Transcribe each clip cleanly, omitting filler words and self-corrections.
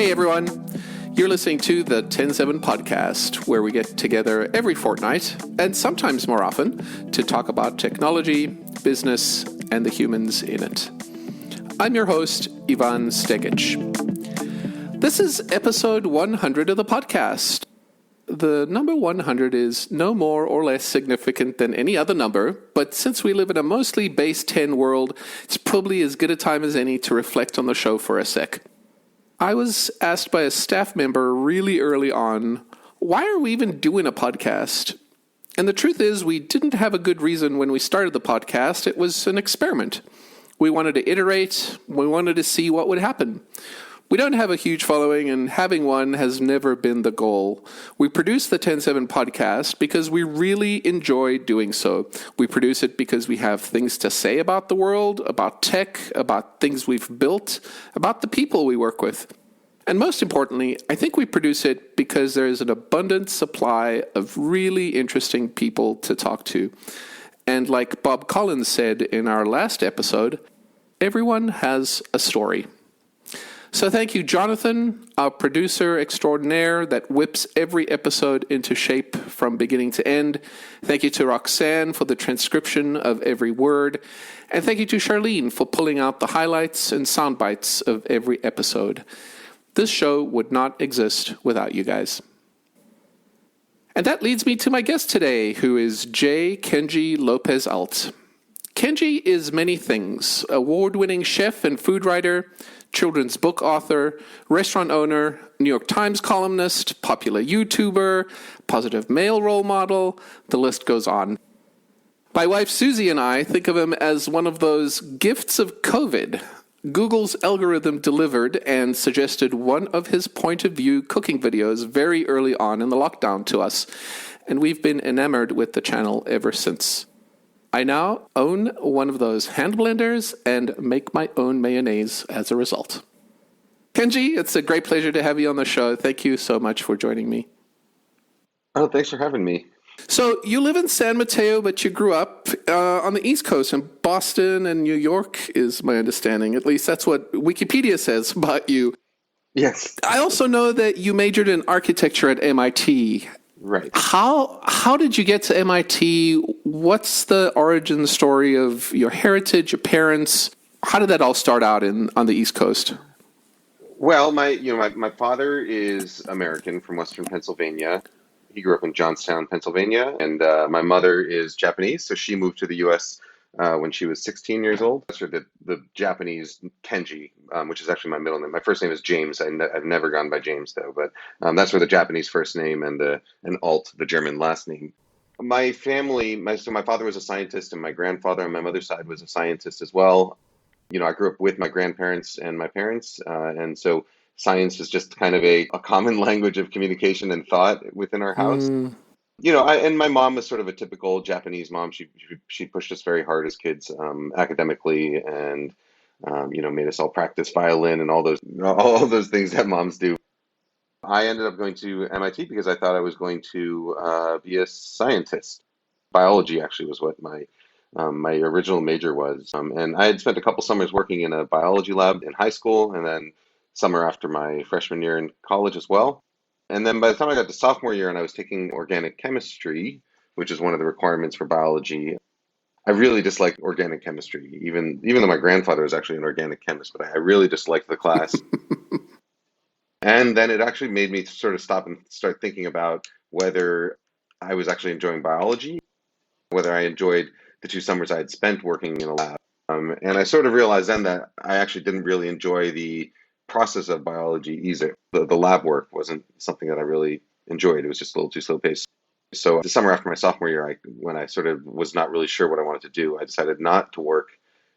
Hey everyone, you're listening to the TEN7 Podcast, where we get together every fortnight, and sometimes more often, to talk about technology, business, and the humans in it. I'm your host, Ivan Stegic. This is episode 100 of the podcast. The number 100 is no more or less significant than any other number, but since we live in a mostly base 10 world, it's probably as good a time as any to reflect on the show for a sec. I was asked by a staff member really early on, why are we even doing a podcast? And the truth is, we didn't have a good reason when we started the podcast. It was an experiment. We wanted to iterate. We wanted to see what would happen. We don't have a huge following, and having one has never been the goal. We produce the TEN7 Podcast because we really enjoy doing so. We produce it because we have things to say about the world, about tech, about things we've built, about the people we work with. And most importantly, I think we produce it because there is an abundant supply of really interesting people to talk to. And like Bob Collins said in our last episode, everyone has a story. So thank you, Jonathan, our producer extraordinaire that whips every episode into shape from beginning to end. Thank you to Roxanne for the transcription of every word. And thank you to Charlene for pulling out the highlights and sound bites of every episode. This show would not exist without you guys. And that leads me to my guest today, who is Kenji Lopez-Alt. Kenji is many things: award-winning chef and food writer, children's book author, restaurant owner, New York Times columnist, popular YouTuber, positive male role model, the list goes on. My wife Susie and I think of him as one of those gifts of COVID. Google's algorithm delivered and suggested one of his point of view cooking videos very early on in the lockdown to us, and we've been enamored with the channel ever since. I now own one of those hand blenders and make my own mayonnaise as a result. Kenji, it's a great pleasure to have you on the show. Thank you so much for joining me. Oh, thanks for having me. So you live in San Mateo, but you grew up on the East Coast in Boston and New York, is my understanding. At least that's what Wikipedia says about you. Yes. I also know that you majored in architecture at MIT. Right. How did you get to MIT? What's the origin story of your heritage, your parents? How did that all start out on the East Coast? Well, my father is American from Western Pennsylvania. He grew up in Johnstown, Pennsylvania, and my mother is Japanese, so she moved to the U.S. When she was 16 years old. That's the Japanese Kenji, which is actually my middle name. My first name is James. I've never gone by James though, but that's where the Japanese first name and Alt, the German last name. My family, so my father was a scientist, and my grandfather on my mother's side was a scientist as well. I grew up with my grandparents and my parents, and so science is just kind of a common language of communication and thought within our house. And my mom was sort of a typical Japanese mom. She pushed us very hard as kids, academically, and made us all practice violin and all those things that moms do. I ended up going to MIT because I thought I was going to be a scientist. Biology actually was what my original major was, and I had spent a couple summers working in a biology lab in high school, and then summer after my freshman year in college as well. And then by the time I got to sophomore year and I was taking organic chemistry, which is one of the requirements for biology, I really disliked organic chemistry, even though my grandfather was actually an organic chemist, but I really disliked the class. And then it actually made me sort of stop and start thinking about whether I was actually enjoying biology, whether I enjoyed the 2 summers I had spent working in a lab. And I sort of realized then that I actually didn't really enjoy the process of biology either. The lab work wasn't something that I really enjoyed. It was just a little too slow paced. So the summer after my sophomore year, when I sort of was not really sure what I wanted to do, I decided not to work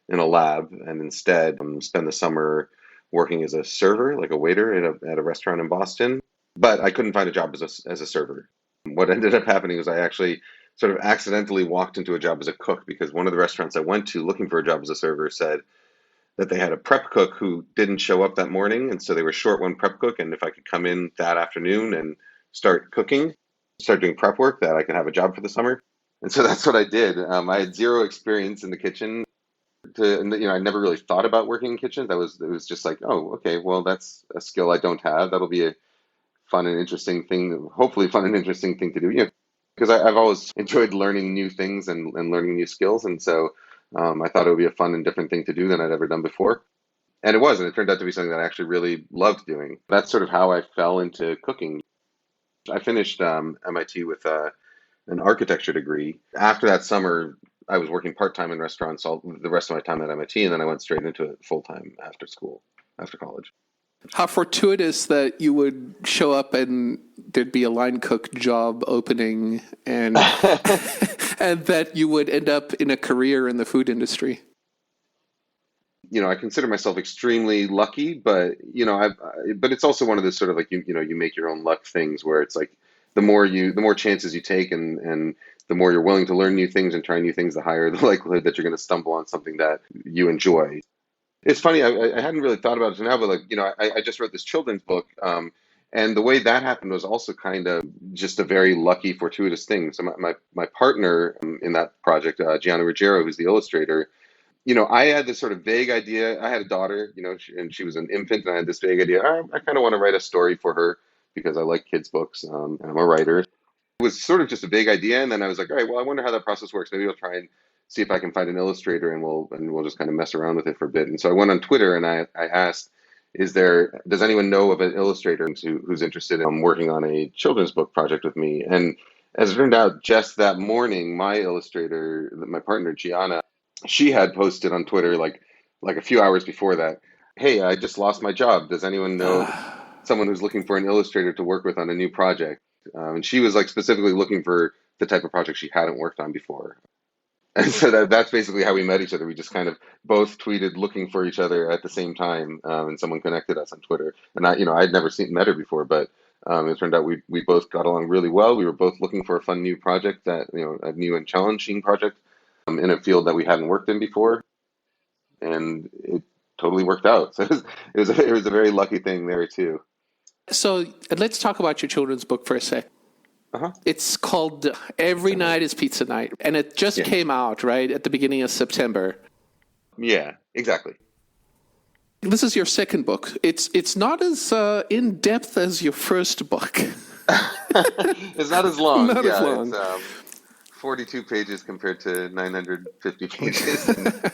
in a lab and instead spend the summer working as a server, like a waiter at a restaurant in Boston. But I couldn't find a job as a server. What ended up happening was I actually sort of accidentally walked into a job as a cook because one of the restaurants I went to looking for a job as a server said that they had a prep cook who didn't show up that morning, and so they were short one prep cook, and if I could come in that afternoon and start doing prep work, that I could have a job for the summer. And so that's what I did. I had zero experience in the kitchen, I never really thought about working in kitchens. It was just like, oh, okay, well, that's a skill I don't have. That'll be a fun and interesting thing, hopefully fun and interesting thing to do. Because I've always enjoyed learning new things and learning new skills. And so I thought it would be a fun and different thing to do than I'd ever done before. And it was, and it turned out to be something that I actually really loved doing. That's sort of how I fell into cooking. I finished MIT with an architecture degree. After that summer, I was working part-time in restaurants all the rest of my time at MIT, and then I went straight into it full-time after school, after college. How fortuitous that you would show up and there'd be a line cook job opening and and that you would end up in a career in the food industry. I consider myself extremely lucky, but but it's also one of those sort of like you make your own luck things where it's like the more chances you take and the more you're willing to learn new things and try new things, the higher the likelihood that you're going to stumble on something that you enjoy. It's funny, I hadn't really thought about it now, but I just wrote this children's book, and the way that happened was also kind of just a very lucky, fortuitous thing. So my partner in that project, Gianna Ruggiero, who's the illustrator, I had this sort of vague idea. I had a daughter, and she was an infant, and I had this vague idea. I kind of want to write a story for her because I like kids' books, and I'm a writer. It was sort of just a vague idea, and then I was like, all right, well, I wonder how that process works. Maybe I'll try and see if I can find an illustrator, and we'll just kind of mess around with it for a bit. And so I went on Twitter and I asked, does anyone know of an illustrator who's interested in working on a children's book project with me? And as it turned out, just that morning, my illustrator, my partner Gianna, she had posted on Twitter like a few hours before that, hey, I just lost my job. Does anyone know someone who's looking for an illustrator to work with on a new project? And she was like specifically looking for the type of project she hadn't worked on before. And so that's basically how we met each other. We just kind of both tweeted looking for each other at the same time, and someone connected us on Twitter. And I'd never met her before, but it turned out we both got along really well. We were both looking for a fun new project, a new and challenging project in a field that we hadn't worked in before, and it totally worked out. So it was a very lucky thing there too. So let's talk about your children's book for a sec. Uh-huh. It's called Every Night is Pizza Night, and it just came out, right, at the beginning of September. Yeah, exactly. This is your second book. It's not as in-depth as your first book. It's not as long. Not as long. It's 42 pages compared to 950 pages.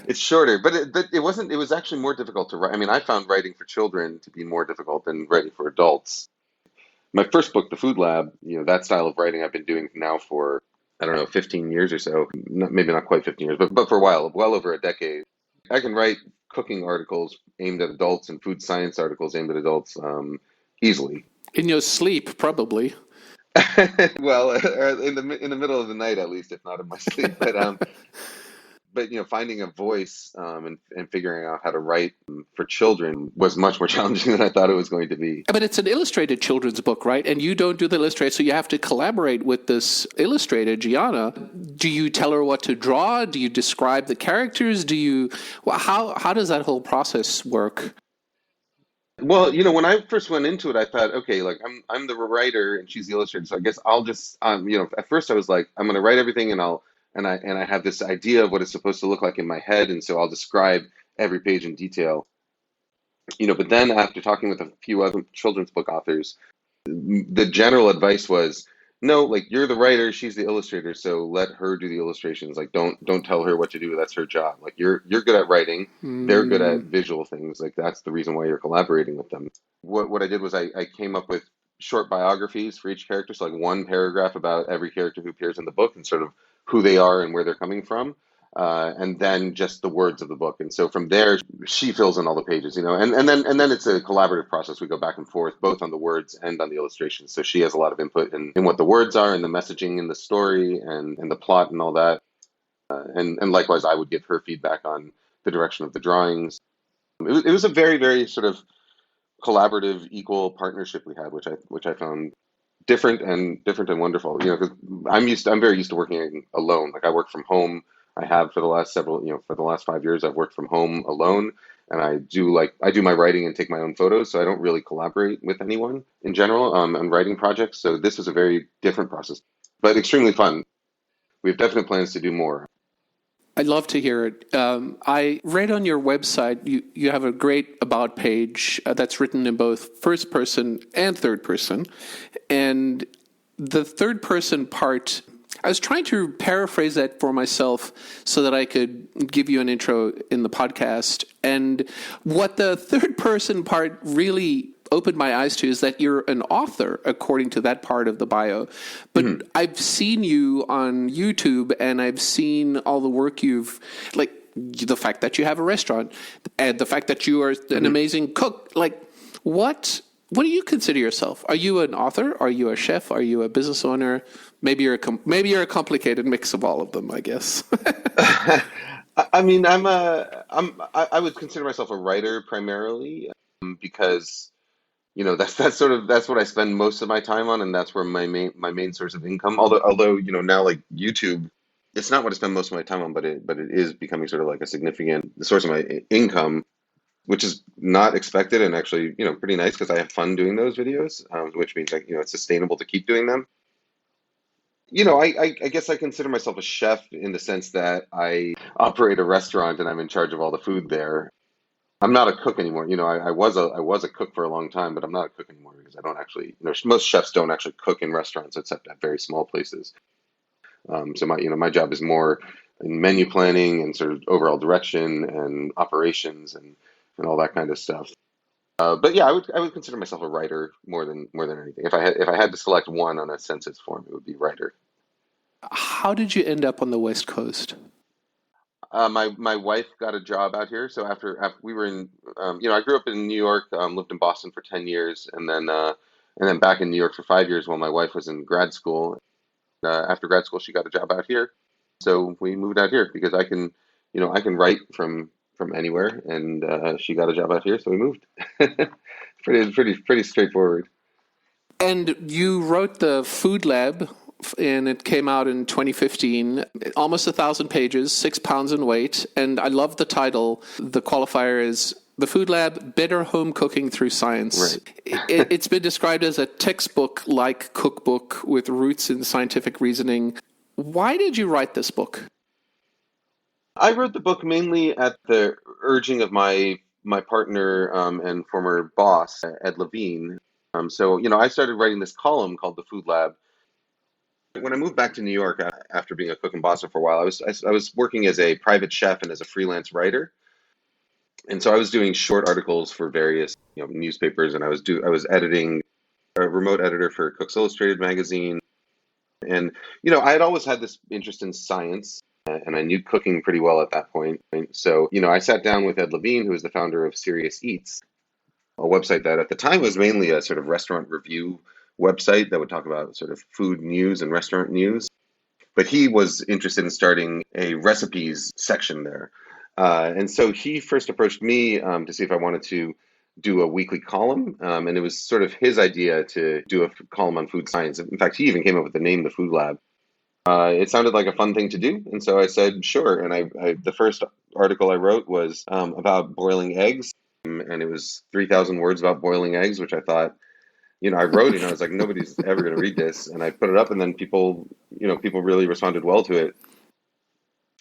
It's shorter, but it wasn't. It was actually more difficult to write. I mean, I found writing for children to be more difficult than writing for adults. My first book, The Food Lab, that style of writing I've been doing now for, 15 years or so. Maybe not quite 15 years, but for a while, well over a decade. I can write cooking articles aimed at adults and food science articles aimed at adults easily. In your sleep, probably. Well, in the middle of the night, at least, if not in my sleep. But finding a voice and figuring out how to write for children was much more challenging than I thought it was going to be. But it's an illustrated children's book, right? And you don't do the illustration, so you have to collaborate with this illustrator, Gianna. Do you tell her what to draw? Do you describe the characters? How does that whole process work? Well, when I first went into it, I thought, okay, like I'm the writer and she's the illustrator, so I guess I'll just at first I was like, I'm going to write everything and I have this idea of what it's supposed to look like in my head, and so I'll describe every page in detail. But then after talking with a few other children's book authors, the general advice was, no, like you're the writer, she's the illustrator, so let her do the illustrations. Like don't tell her what to do. That's her job. Like you're good at writing, they're good at visual things. Like that's the reason why you're collaborating with them. What I did was I came up with short biographies for each character, so like one paragraph about every character who appears in the book and sort of who they are and where they're coming from, and then just the words of the book. And so from there, she fills in all the pages, and then it's a collaborative process. We go back and forth, both on the words and on the illustrations. So she has a lot of input in what the words are and the messaging in the story and the plot and all that. And likewise, I would give her feedback on the direction of the drawings. It was a very, very sort of collaborative, equal partnership we had, which I found different and wonderful. Because I'm very used to working alone. Like I work from home. I have for the last 5 years, I've worked from home alone, and I do my writing and take my own photos. So I don't really collaborate with anyone in general on writing projects. So this was a very different process, but extremely fun. We have definite plans to do more. I'd love to hear it. I read on your website you have a great about page that's written in both first person and third person. And the third person part, I was trying to paraphrase that for myself so that I could give you an intro in the podcast. And what the third person part really opened my eyes to is that you're an author, according to that part of the bio. But I've seen you on YouTube, and I've seen all the work like the fact that you have a restaurant, and the fact that you are an amazing cook. Like, what do you consider yourself? Are you an author? Are you a chef? Are you a business owner? Maybe you're a complicated mix of all of them, I guess. I mean, I would consider myself a writer primarily, because that's what I spend most of my time on, and that's where my main source of income. Although now, like, YouTube, it's not what I spend most of my time on, but it is becoming sort of like a significant source of my income, which is not expected, and actually pretty nice because I have fun doing those videos, which means, like, it's sustainable to keep doing them. I guess I consider myself a chef in the sense that I operate a restaurant and I'm in charge of all the food there. I'm not a cook anymore. I was a cook for a long time, but I'm not a cook anymore because I don't actually, most chefs don't actually cook in restaurants except at very small places. So my job is more in menu planning and sort of overall direction and operations and all that kind of stuff. But yeah, I would consider myself a writer more than anything. If I had to select one on a census form, it would be writer. How did you end up on the West Coast? My wife got a job out here. So after we were in, I grew up in New York, lived in Boston for 10 years, and then back in New York for 5 years while my wife was in grad school. After grad school, she got a job out here. So we moved out here because I can write from anywhere, and she got a job out here, so we moved. Pretty straightforward. And you wrote the Food Lab, and it came out in 2015, almost 1,000 pages, 6 pounds in weight. And I love the title. The qualifier is The Food Lab, Better Home Cooking Through Science. Right. It's been described as a textbook-like cookbook with roots in scientific reasoning. Why did you write this book? I wrote the book mainly at the urging of my partner and former boss, Ed Levine. So I started writing this column called The Food Lab. When I moved back to New York after being a cook in Boston for a while, I was working as a private chef and as a freelance writer, and so I was doing short articles for various newspapers, and I was editing, a remote editor for Cooks Illustrated magazine, and I had always had this interest in science, and I knew cooking pretty well at that point. And so I sat down with Ed Levine, who is the founder of Serious Eats, a website that at the time was mainly a sort of restaurant review website that would talk about sort of food news and restaurant news. But he was interested in starting a recipes section there. And so he first approached me to see if I wanted to do a weekly column. And it was sort of his idea to do a column on food science. In fact, he even came up with the name, The Food Lab. It sounded like a fun thing to do. And so I said, sure. And the first article I wrote was about boiling eggs. And it was 3,000 words about boiling eggs, which I thought, I wrote it and I was like, nobody's ever going to read this. And I put it up, and then people really responded well to it.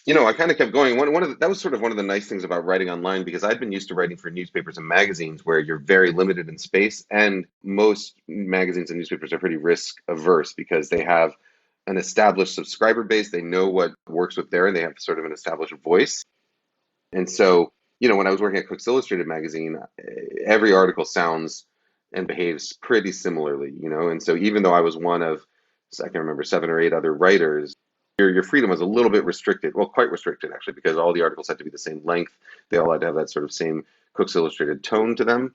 I kind of kept going. That was sort of one of the nice things about writing online, because I'd been used to writing for newspapers and magazines where you're very limited in space. And most magazines and newspapers are pretty risk averse because they have an established subscriber base. They know what works with and they have sort of an established voice. And so, when I was working at Cooks Illustrated magazine, every article sounds and behaves pretty similarly, and so even though I was one of, I can remember, 7 or 8 other writers, your freedom was a little bit restricted, well, quite restricted actually, because all the articles had to be the same length. They all had to have that sort of same Cooks Illustrated tone to them.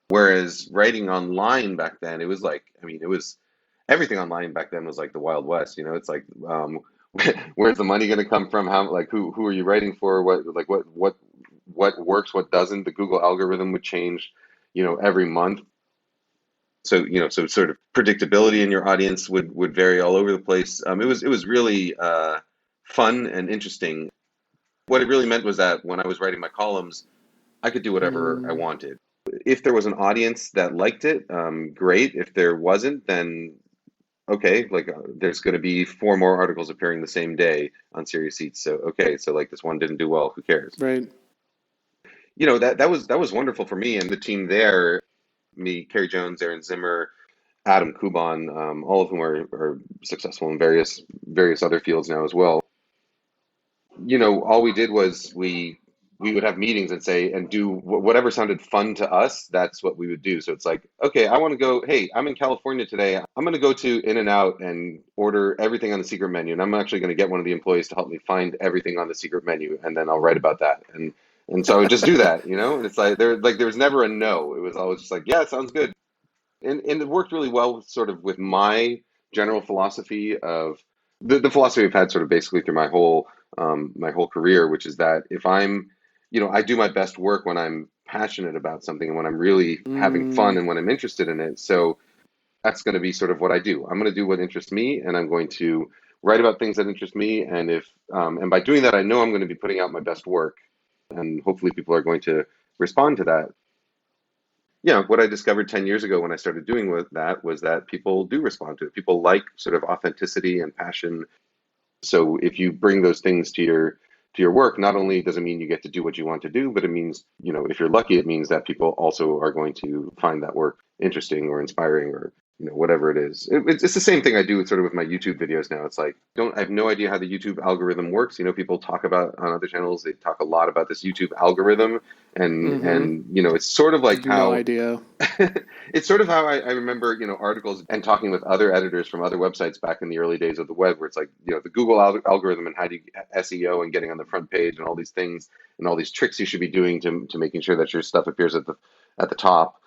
Whereas writing online back then, it was like, everything online back then was like the Wild West. It's like, where's the money going to come from? How, like, who are you writing for? What works, what doesn't? The Google algorithm would change, every month. So, so sort of predictability in your audience would vary all over the place. It was really fun and interesting. What it really meant was that when I was writing my columns, I could do whatever I wanted. If there was an audience that liked it, great. If there wasn't, then okay, like there's going to be four more articles appearing the same day on Serious Seats. So okay, so like this one didn't do well. Who cares? Right. That was wonderful for me and the team there. Me, Kerry Jones, Aaron Zimmer, Adam Kuban, all of whom are successful in various other fields now as well. All we did was we would have meetings and say and do whatever sounded fun to us. That's what we would do. So it's like, okay, I want to go. Hey, I'm in California today. I'm going to go to In-N-Out and order everything on the secret menu, and I'm actually going to get one of the employees to help me find everything on the secret menu, and then I'll write about that. And so I would just do that, and it's like there was never a no. It was always just like, yeah, it sounds good, and it worked really well, sort of with my general philosophy of the philosophy I've had sort of basically through my whole career, which is that if I do my best work when I'm passionate about something and when I'm really having fun and when I'm interested in it. So that's going to be sort of what I do. I'm going to do what interests me, and I'm going to write about things that interest me. And by doing that, I know I'm going to be putting out my best work, and hopefully people are going to respond to that. What I discovered 10 years ago when I started doing that was that people do respond to it. People like sort of authenticity and passion. So if you bring those things to your work, not only does it mean you get to do what you want to do, but it means, if you're lucky, it means that people also are going to find that work interesting or inspiring or, whatever it is. It's the same thing I do with my YouTube videos now. It's like, I have no idea how the YouTube algorithm works. People talk about on other channels, they talk a lot about this YouTube algorithm and it's sort of like No idea. it's sort of how I remember, articles and talking with other editors from other websites back in the early days of the web, where it's like, the Google algorithm and how do you SEO and getting on the front page and all these things and all these tricks you should be doing to making sure that your stuff appears at the top.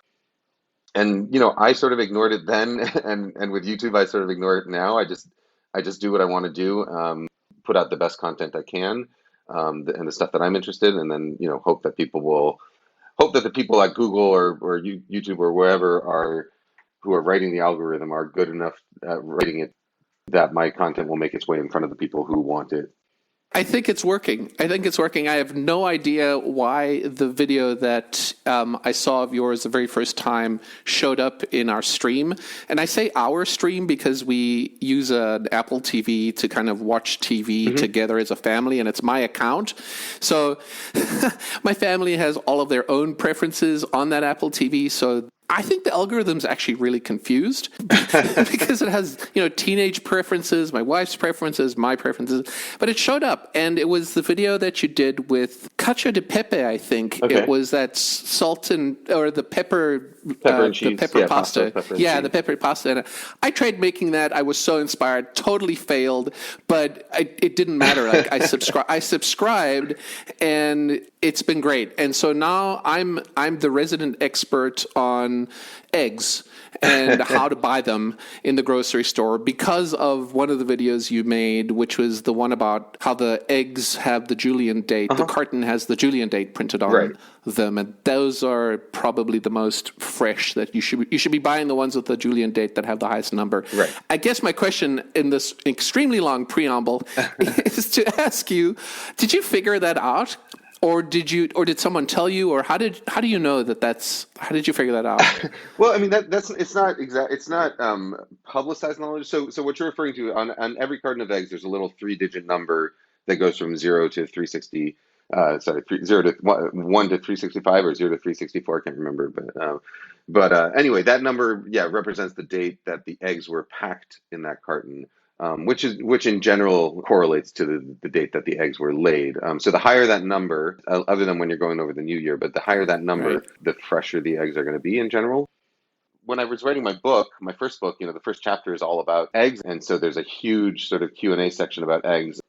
And, I sort of ignored it then. And with YouTube, I sort of ignore it now. I just do what I want to do, put out the best content I can, and the stuff that I'm interested in, and then, hope that the people at Google or YouTube or wherever who are writing the algorithm are good enough at writing it that my content will make its way in front of the people who want it. I think it's working. I have no idea why the video that I saw of yours the very first time showed up in our stream. And I say our stream because we use an Apple TV to kind of watch TV together as a family, and it's my account. So my family has all of their own preferences on that Apple TV. So I think the algorithm's actually really confused because it has, teenage preferences, my wife's preferences, my preferences. But it showed up, and it was the video that you did with cacio de pepe, I think. Okay. It was that salt or the pepper and cheese. The pepper pasta. The pepper pasta. And I tried making that. I was so inspired. Totally failed, but it didn't matter. Like I subscribed, and it's been great. And so now I'm the resident expert on eggs and how to buy them in the grocery store because of one of the videos you made, which was the one about how the eggs have the Julian date. The carton has the Julian date printed on them, and those are probably the most fresh. That you should be buying the ones with the Julian date that have the highest number. Right. I guess my question in this extremely long preamble is to ask you: did you figure that out? Or did someone tell you, or how do you know how did you figure that out? Well, I mean it's not publicized knowledge. So what you're referring to on every carton of eggs, there's a little 3-digit number that goes from 0 to 360. 0 to 1 to 365 or 0 to 364. I can't remember, but anyway, that number represents the date that the eggs were packed in that carton. Which in general correlates to the date that the eggs were laid. So the higher that number, other than when you're going over the new year, but the higher that number, the fresher the eggs are going to be in general. When I was writing my first book, the first chapter is all about eggs, and so there's a huge sort of Q&A section about eggs.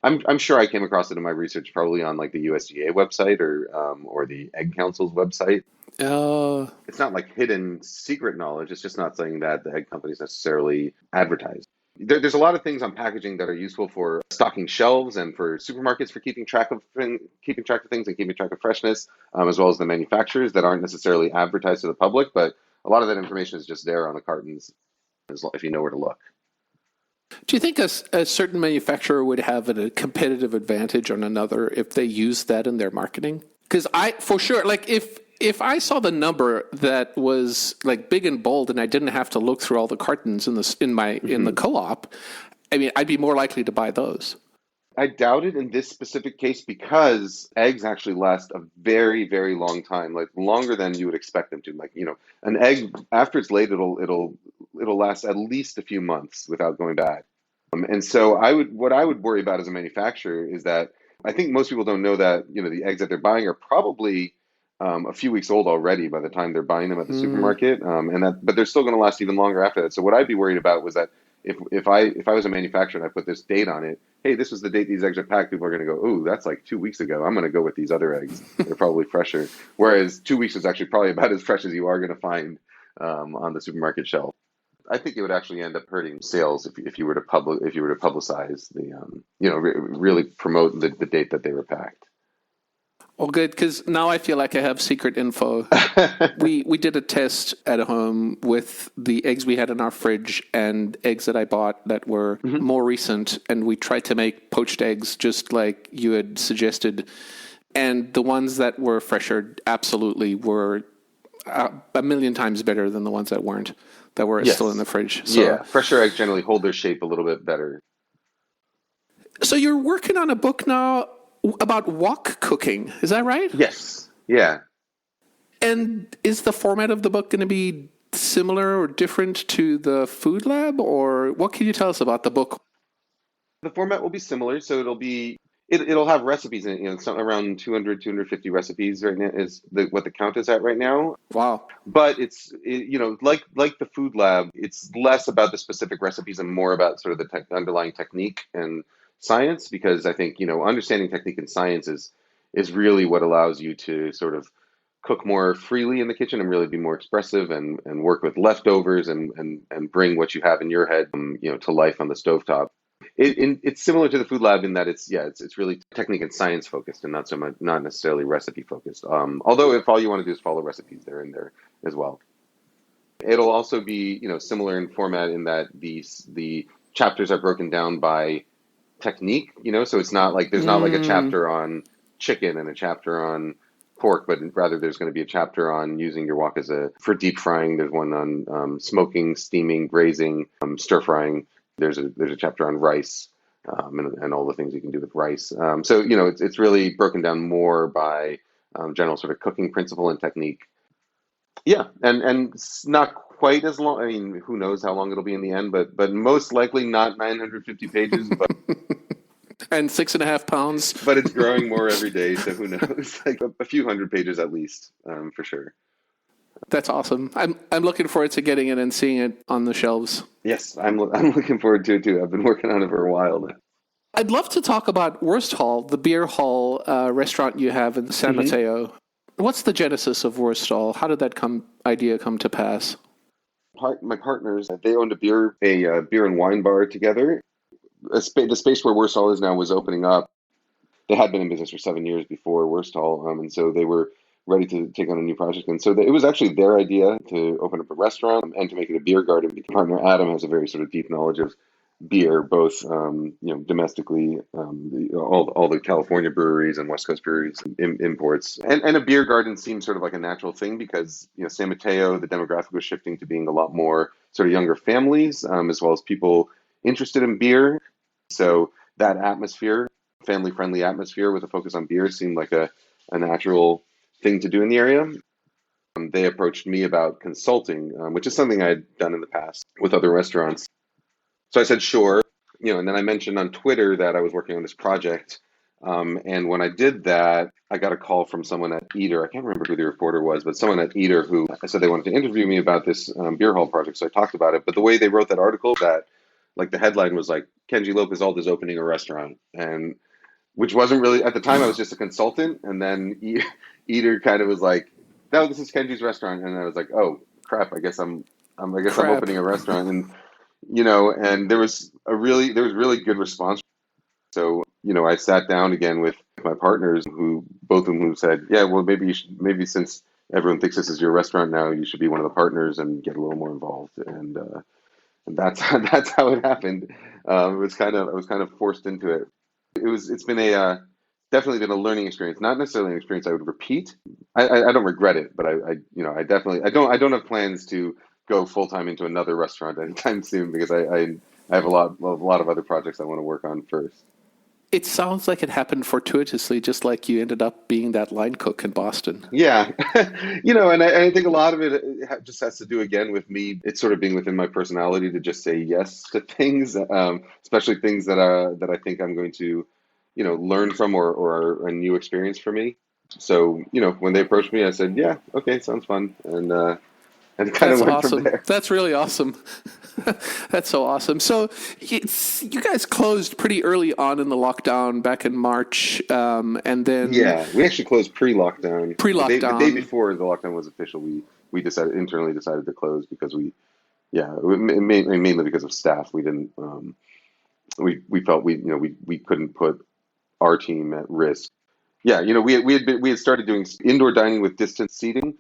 I'm sure I came across it in my research, probably on like the USDA website or the Egg Council's website. Oh, It's not like hidden secret knowledge. It's just not something that the egg companies necessarily advertise. There's a lot of things on packaging that are useful for stocking shelves and for supermarkets for keeping track of things and keeping track of freshness, as well as the manufacturers that aren't necessarily advertised to the public. But a lot of that information is just there on the cartons if you know where to look. do you think a certain manufacturer would have a competitive advantage on another if they used that in their marketing? Because for sure, like if if I saw the number that was like big and bold, and I didn't have to look through all the cartons in the co-op, I mean, I'd be more likely to buy those. I doubt it in this specific case because eggs actually last a very, very long time, like longer than you would expect them to. Like, an egg after it's laid, it'll last at least a few months without going bad. And so what I would worry about as a manufacturer is that I think most people don't know that, the eggs that they're buying are probably a few weeks old already by the time they're buying them at the supermarket. But they're still going to last even longer after that. So what I'd be worried about was that if I was a manufacturer and I put this date on it, hey, this was the date these eggs are packed, people are going to go, oh, that's like 2 weeks ago. I'm going to go with these other eggs. They're probably fresher. Whereas 2 weeks is actually probably about as fresh as you are going to find on the supermarket shelf. I think it would actually end up hurting sales if you were to publicize the really promote the date that they were packed. Well, good, because now I feel like I have secret info. We did a test at home with the eggs we had in our fridge and eggs that I bought that were more recent, and we tried to make poached eggs just like you had suggested. And the ones that were fresher absolutely were a million times better than the ones that weren't, that were still in the fridge. So, yeah, fresher eggs generally hold their shape a little bit better. So you're working on a book now about wok cooking, is that right? Yes. Yeah. And is the format of the book going to be similar or different to the food lab, or what can you tell us about the book? The format will be similar, so it'll have recipes in it, around 200, 250 recipes right now is what the count is at right now. Wow. But like the food lab, it's less about the specific recipes and more about sort of the underlying technique and science, because I think, understanding technique and science is really what allows you to sort of cook more freely in the kitchen and really be more expressive and work with leftovers and bring what you have in your head, to life on the stovetop. It's similar to the food lab in that it's really technique and science focused and not necessarily recipe focused. Although if all you want to do is follow recipes, they're in there as well. It'll also be, similar in format in that the chapters are broken down by technique, so it's not like there's not like a chapter on chicken and a chapter on pork, but rather there's going to be a chapter on using your wok for deep frying. There's one on smoking, steaming, braising, stir frying. There's a chapter on rice and all the things you can do with rice. So it's really broken down more by general sort of cooking principle and technique. Yeah, and it's not quite as long. I mean, who knows how long it'll be in the end, but most likely not 950 pages. But and 6.5 pounds. But it's growing more every day, so who knows? Like a few hundred pages at least, for sure. That's awesome. I'm looking forward to getting it and seeing it on the shelves. Yes, I'm looking forward to it too. I've been working on it for a while now. I'd love to talk about Wurst Hall, the beer hall restaurant you have in San Mateo. What's the genesis of Wurst Hall? How did that idea come to pass? My partners, they owned a beer and wine bar together. The space where Wurst Hall is now was opening up. They had been in business for 7 years before Wurst Hall, and so they were ready to take on a new project. And so it was actually their idea to open up a restaurant and to make it a beer garden. My partner Adam has a very sort of deep knowledge of beer, both domestically, all the California breweries and West Coast breweries, imports, and a beer garden seems sort of like a natural thing because San Mateo, the demographic was shifting to being a lot more sort of younger families, as well as people interested in beer. So that atmosphere, family-friendly atmosphere with a focus on beer, seemed like a natural thing to do in the area. They approached me about consulting, which is something I had done in the past with other restaurants. So I said, sure, and then I mentioned on Twitter that I was working on this project. And when I did that, I got a call from someone at Eater. I can't remember who the reporter was, but someone at Eater who said they wanted to interview me about this beer hall project. So I talked about it. But the way they wrote that article, that like the headline was like, Kenji Lopez-Alt is opening a restaurant. And which wasn't really, at the time I was just a consultant. And then Eater kind of was like, no, this is Kenji's restaurant. And I was like, oh, crap, I guess I'm opening a restaurant. And and there was really good response. So, I sat down again with my partners both of whom said, yeah, well, maybe since everyone thinks this is your restaurant now, you should be one of the partners and get a little more involved. And that's how it happened. I was kind of forced into it. It's been definitely been a learning experience. Not necessarily an experience I would repeat. I don't regret it, but I definitely I don't have plans to go full time into another restaurant anytime soon because I have a lot of other projects I want to work on first. It sounds like it happened fortuitously, just like you ended up being that line cook in Boston. Yeah, and I think a lot of it just has to do again with me. It's sort of being within my personality to just say yes to things, especially things that I think I'm going to, learn from or are a new experience for me. So, when they approached me, I said, yeah, okay, sounds fun, and it kind of That's went from awesome. there. That's really awesome. That's so awesome. So you guys closed pretty early on in the lockdown back in March, and then Yeah, we actually closed pre-lockdown. The day pre-lockdown. before the lockdown was official, we internally decided to close because mainly because of staff. We didn't we felt we couldn't put our team at risk. Yeah, we had started doing indoor dining with distance seating,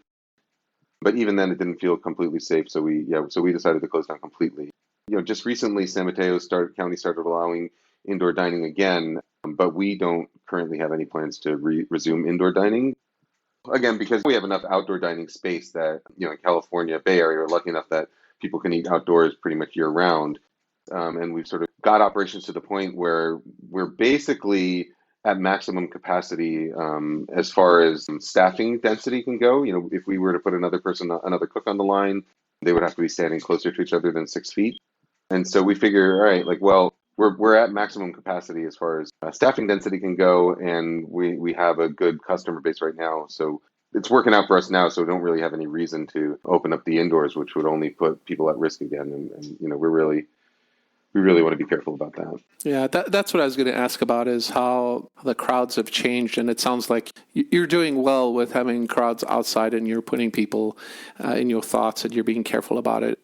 but even then it didn't feel completely safe. So we decided to close down completely. Just recently, San Mateo County started allowing indoor dining again, but we don't currently have any plans to resume indoor dining. Again, because we have enough outdoor dining space that, in California, Bay Area, we're lucky enough that people can eat outdoors pretty much year round. And we've sort of got operations to the point where we're basically at maximum capacity as far as staffing density can go. If we were to put another cook on the line, they would have to be standing closer to each other than 6 feet. And so we figure, all right, we're at maximum capacity as far as staffing density can go, and we have a good customer base right now. So it's working out for us now. So we don't really have any reason to open up the indoors, which would only put people at risk again. And we really want to be careful about that. Yeah, that's what I was going to ask about is how the crowds have changed. And it sounds like you're doing well with having crowds outside and you're putting people in your thoughts and you're being careful about it.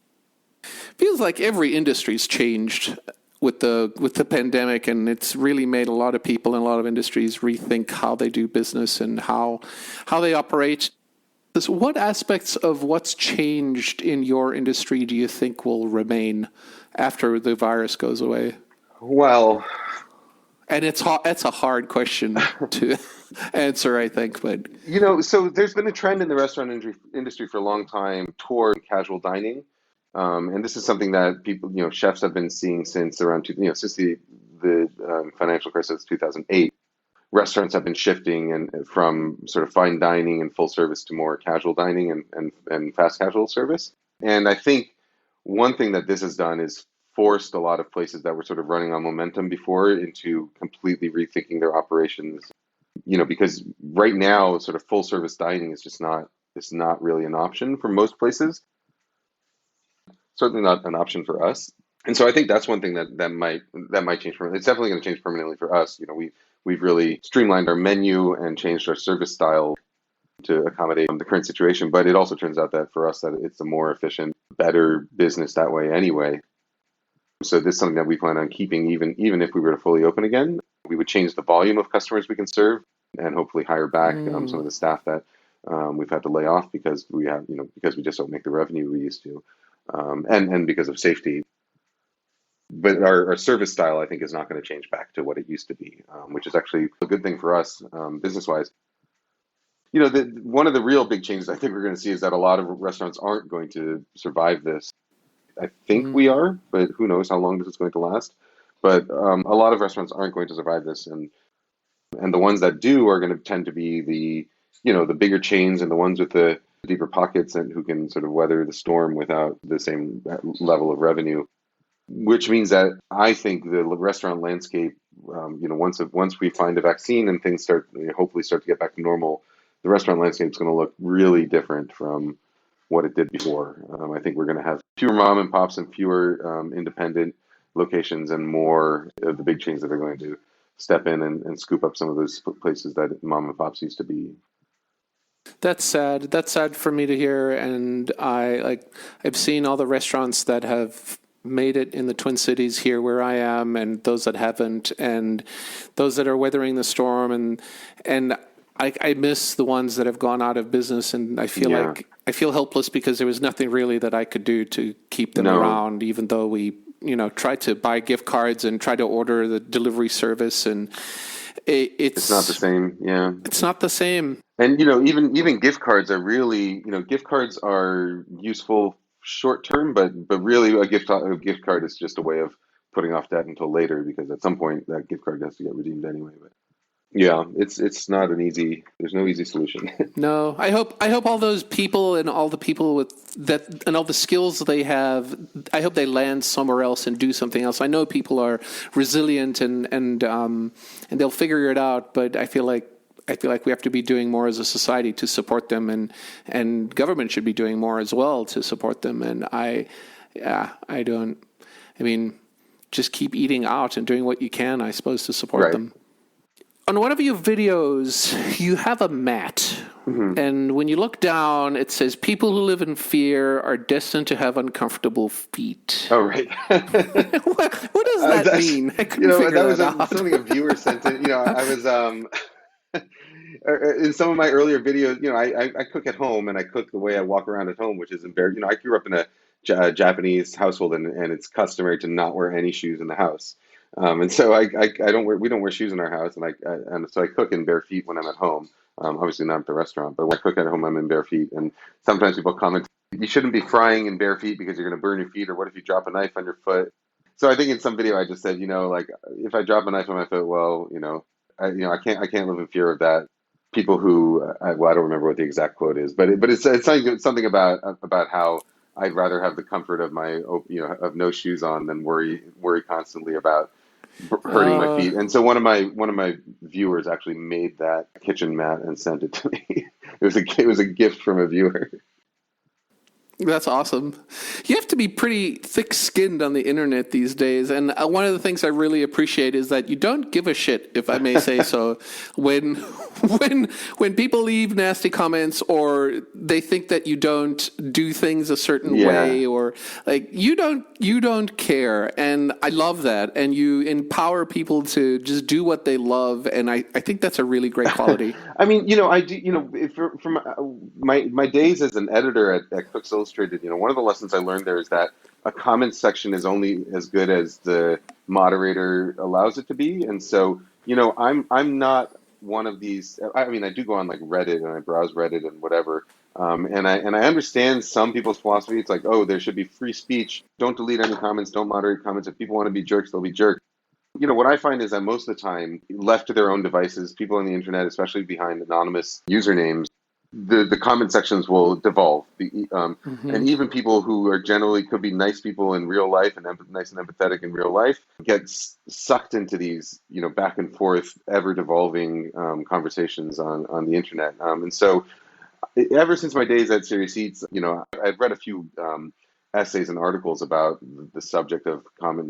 Feels like every industry's changed with the pandemic, and it's really made a lot of people in a lot of industries rethink how they do business and how they operate. So what aspects of what's changed in your industry do you think will remain after the virus goes away? Well, and it's a hard question to answer, I think, but so there's been a trend in the restaurant industry for a long time toward casual dining. And this is something that people, chefs have been seeing since around, since the financial crisis of 2008. Restaurants have been shifting and from sort of fine dining and full service to more casual dining and fast casual service. And I think one thing that this has done is forced a lot of places that were sort of running on momentum before into completely rethinking their operations. Because right now, sort of full service dining is just not really an option for most places. Certainly not an option for us. And so I think that's one thing that might change. It's definitely going to change permanently for us. We've really streamlined our menu and changed our service style to accommodate the current situation. But it also turns out that for us that it's a more efficient, better business that way anyway. So this is something that we plan on keeping even if we were to fully open again. We would change the volume of customers we can serve and hopefully hire back some of the staff that we've had to lay off because because we just don't make the revenue we used to. And because of safety. But our service style, I think, is not going to change back to what it used to be, which is actually a good thing for us business-wise. One of the real big changes I think we're going to see is that a lot of restaurants aren't going to survive this. I think we are, but who knows how long this is going to last. But a lot of restaurants aren't going to survive this, and the ones that do are going to tend to be the bigger chains and the ones with the deeper pockets and who can sort of weather the storm without the same level of revenue. Which means that I think the restaurant landscape, once we find a vaccine and things hopefully start to get back to normal, the restaurant landscape is going to look really different from what it did before. I think we're going to have fewer mom and pops and fewer independent locations and more of the big chains that are going to step in and scoop up some of those places that mom and pops used to be. That's sad. That's sad for me to hear. And I've seen all the restaurants that have made it in the Twin Cities here where I am, and those that haven't, and those that are weathering the storm, and I miss the ones that have gone out of business, and I feel I feel helpless because there was nothing really that I could do to keep them around, even though we tried to buy gift cards and try to order the delivery service, and It's not the same. Yeah. It's not the same. And even gift cards are really, gift cards are useful short term, but really a gift card is just a way of putting off debt until later because at some point that gift card has to get redeemed anyway. But yeah, it's not an easy. There's no easy solution. No, I hope all those people and all the people with that and all the skills they have, I hope they land somewhere else and do something else. I know people are resilient and they'll figure it out, but I feel like we have to be doing more as a society to support them, and government should be doing more as well to support them. And just keep eating out and doing what you can, I suppose, to support Right. them. On one of your videos, you have a mat, and when you look down, it says, "People who live in fear are destined to have uncomfortable feet." Oh, right. What does that mean? I couldn't figure that was out. something a viewer sent in. I was in some of my earlier videos. I cook at home and I cook the way I walk around at home, which is embarrassing. I grew up in a Japanese household, and it's customary to not wear any shoes in the house. And so we don't wear shoes in our house, and so I cook in bare feet when I'm at home. Obviously not at the restaurant, but when I cook at home, I'm in bare feet. And sometimes people comment, you shouldn't be frying in bare feet because you're going to burn your feet, or what if you drop a knife on your foot? So I think in some video I just said, like if I drop a knife on my foot, well, I can't live in fear of that. People who, I don't remember what the exact quote is, but it's something about how I'd rather have the comfort of of no shoes on than worry constantly about hurting my feet. And so one of my viewers actually made that kitchen mat and sent it to me. It was a gift from a viewer. That's awesome. You have to be pretty thick-skinned on the internet these days, and one of the things I really appreciate is that you don't give a shit, if I may say so, when people leave nasty comments or they think that you don't do things a certain way, or like you don't care, and I love that, and you empower people to just do what they love, and I think that's a really great quality. I mean, I do, from my days as an editor at Cooks Illustrated, one of the lessons I learned there is that a comment section is only as good as the moderator allows it to be. And so, I'm not one of these. I mean, I do go on like Reddit and I browse Reddit and whatever. And I understand some people's philosophy. It's like, oh, there should be free speech. Don't delete any comments. Don't moderate comments. If people want to be jerks, they'll be jerks. What I find is that most of the time, left to their own devices, people on the internet, especially behind anonymous usernames, the comment sections will devolve. And even people who are generally could be nice people in real life and nice and empathetic in real life get sucked into these, back and forth, ever devolving conversations on the internet. And so ever since my days at Serious Eats, I've read a few essays and articles about the subject of comment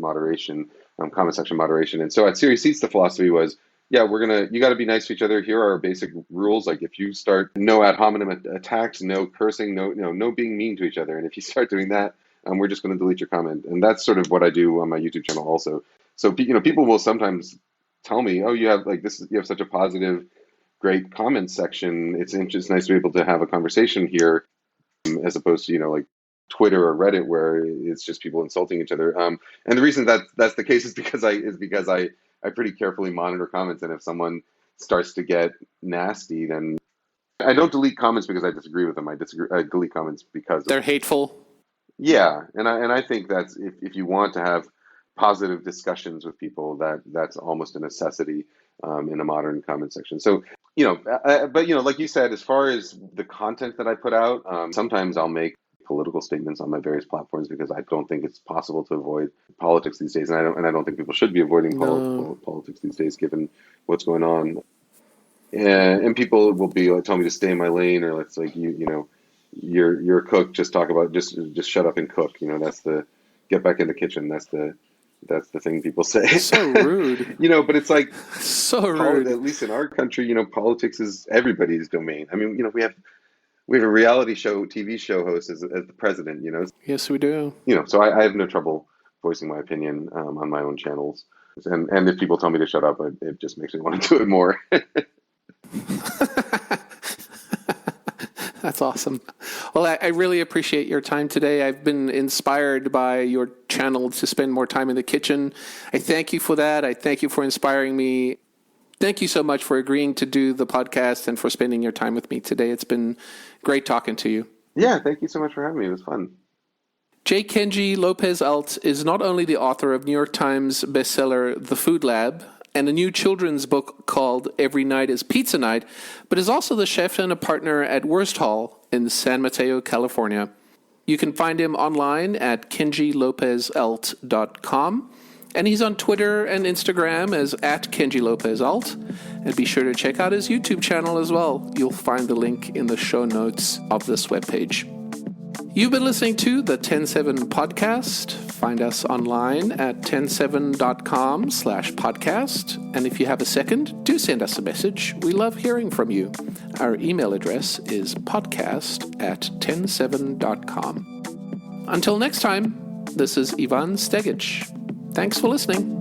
section moderation. And so at Serious Eats, the philosophy was, yeah, you got to be nice to each other. Here are our basic rules. Like if you start no ad hominem attacks, no cursing, no being mean to each other. And if you start doing that, we're just going to delete your comment. And that's sort of what I do on my YouTube channel also. So, people will sometimes tell me, oh, you have such a positive, great comment section. It's nice to be able to have a conversation here as opposed to, like Twitter or Reddit where it's just people insulting each other. And the reason that's the case is because I pretty carefully monitor comments, and if someone starts to get nasty, then I don't delete comments because I disagree with them. I delete comments because they're hateful. Yeah, and I think that's if you want to have positive discussions with people, that's almost a necessity in a modern comment section. So but like you said, as far as the content that I put out, sometimes I'll make political statements on my various platforms because I don't think it's possible to avoid politics these days, and I don't think people should be avoiding politics these days given what's going on. And people will be like, tell me to stay in my lane, or it's like you're a cook, just talk about just shut up and cook. That's the get back in the kitchen. That's the thing people say. So rude. But it's like so rude. At least in our country, politics is everybody's domain. I mean, we have a reality show, TV show host as the president, Yes, we do. So I have no trouble voicing my opinion on my own channels. And if people tell me to shut up, it just makes me want to do it more. That's awesome. Well, I really appreciate your time today. I've been inspired by your channel to spend more time in the kitchen. I thank you for that. I thank you for inspiring me Thank you so much for agreeing to do the podcast and for spending your time with me today. It's been great talking to you. Yeah, thank you so much for having me. It was fun. J. Kenji Lopez-Alt is not only the author of New York Times bestseller The Food Lab and a new children's book called Every Night is Pizza Night, but is also the chef and a partner at Wursthall in San Mateo, California. You can find him online at kenjilopezalt.com, and he's on Twitter and Instagram as at Kenji Lopez-Alt. And be sure to check out his YouTube channel as well. You'll find the link in the show notes of this webpage. You've been listening to the TEN7 Podcast. Find us online at ten7.com/podcast. And if you have a second, do send us a message. We love hearing from you. Our email address is podcast@ten7.com. Until next time, this is Ivan Stegic. Thanks for listening.